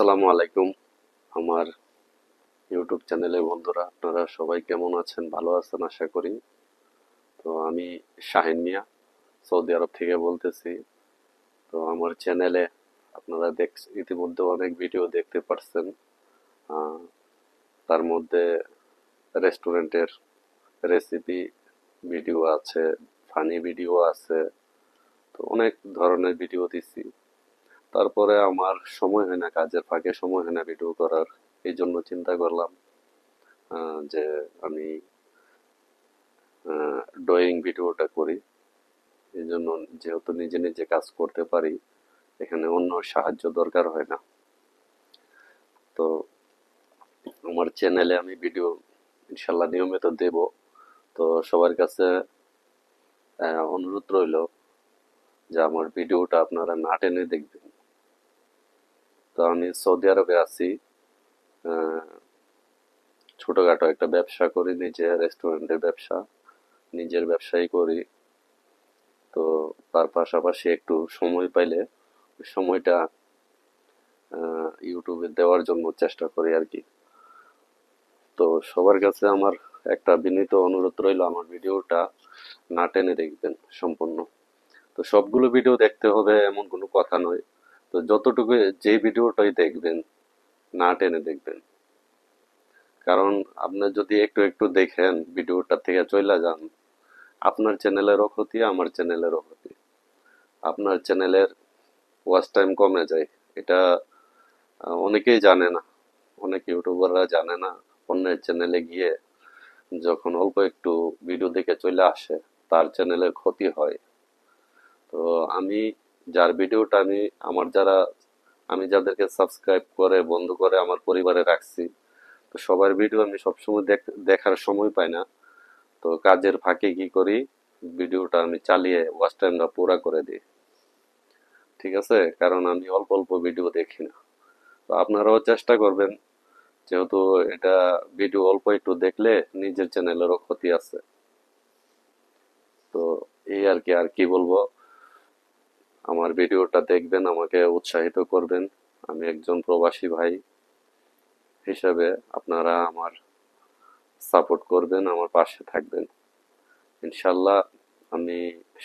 আসসালামু আলাইকুম। আমার ইউটিউব চ্যানেলের বন্ধুরা, আপনারা সবাই কেমন আছেন? ভালো আছেন আশা করি। তো আমি শাহিন মিয়া সৌদি আরব থেকে বলতেছি। তো আমার চ্যানেলে আপনারা ইতিমধ্যে অনেক ভিডিও দেখতে পারছেন। আহ, তার মধ্যে রেস্টুরেন্টের রেসিপি ভিডিও আছে, ফানি ভিডিও আছে, তো অনেক ধরনের ভিডিও দিছি। তারপরে আমার সময় হয় না, কাজের ফাঁকে সময় হয় না ভিডিও করার। এই জন্য চিন্তা করলাম যে আমি ড্রয়িং ভিডিওটা করি। এই জন্য যেহেতু নিজে নিজে কাজ করতে পারি, এখানে অন্য সাহায্য দরকার হয় না। তো আমার চ্যানেলে আমি ভিডিও ইনশাল্লাহ নিয়মিত দেব। তো সবার কাছে অনুরোধ রইল যে আমার ভিডিওটা আপনারা না টেনে দেখবেন। তো আমি সৌদি আরবে আছি, আহ, ছোটখাটো একটা ব্যবসা করি, নিজে রেস্টুরেন্টের ব্যবসা, নিজের ব্যবসাই করি। তো তার পাশাপাশি একটু সময় পাইলে ওই সময়টা ইউটিউবে দেওয়ার জন্য চেষ্টা করি আর কি। তো সবার কাছে আমার একটা বিনীত অনুরোধ রইল, আমার ভিডিওটা না টেনে দেখবেন সম্পূর্ণ। তো সবগুলো ভিডিও দেখতে হবে এমন কোনো কথা নয়। তো যতটুকু যে ভিডিওটাই দেখবেন না টেনে দেখবেন। কারণ আপনি যদি একটু একটু দেখেন ভিডিওটা থেকে চলে যান, আপনার চ্যানেলেরও ক্ষতি, আমার চ্যানেলেরও ক্ষতি। আপনার চ্যানেলের ওয়াচ টাইম কমে যায়, এটা অনেকেই জানে না, অনেক ইউটিউবাররা জানে না। অন্যের চ্যানেলে গিয়ে যখন অল্প একটু ভিডিও দেখে চলে আসে, তার চ্যানেলের ক্ষতি হয়। তো আমি যার ভিডিওটা আমি আমার যারা আমি যাদেরকে সাবস্ক্রাইব করে বন্ধু করে আমার পরিবারে রাখছি, তো সবার ভিডিও আমি সবসময় দেখার সময় পাই না। তো কাজের ফাঁকে কি করি, ভিডিওটা আমি চালিয়ে ওয়াচ টাইমটা পুরা করে দিই। ঠিক আছে, কারণ আমি অল্প অল্প ভিডিও দেখি না। তো আপনারাও চেষ্টা করবেন, যেহেতু এটা ভিডিও অল্প একটু দেখলে নিজের চ্যানেলেরও ক্ষতি আছে। তো এই আর কি, আর কি বলবো। আমার ভিডিওটা দেখবেন, আমাকে উৎসাহিত করবেন। আমি একজন প্রবাসী ভাই হিসেবে আপনারা আমার সাপোর্ট করবেন, আমার পাশে থাকবেন। ইনশাল্লাহ আমি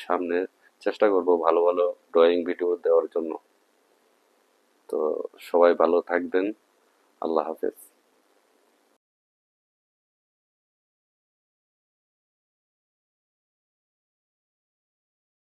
সামনে চেষ্টা করব ভালো ভালো ড্রয়িং ভিডিও দেওয়ার জন্য। তো সবাই ভালো থাকবেন। আল্লাহ হাফেজ।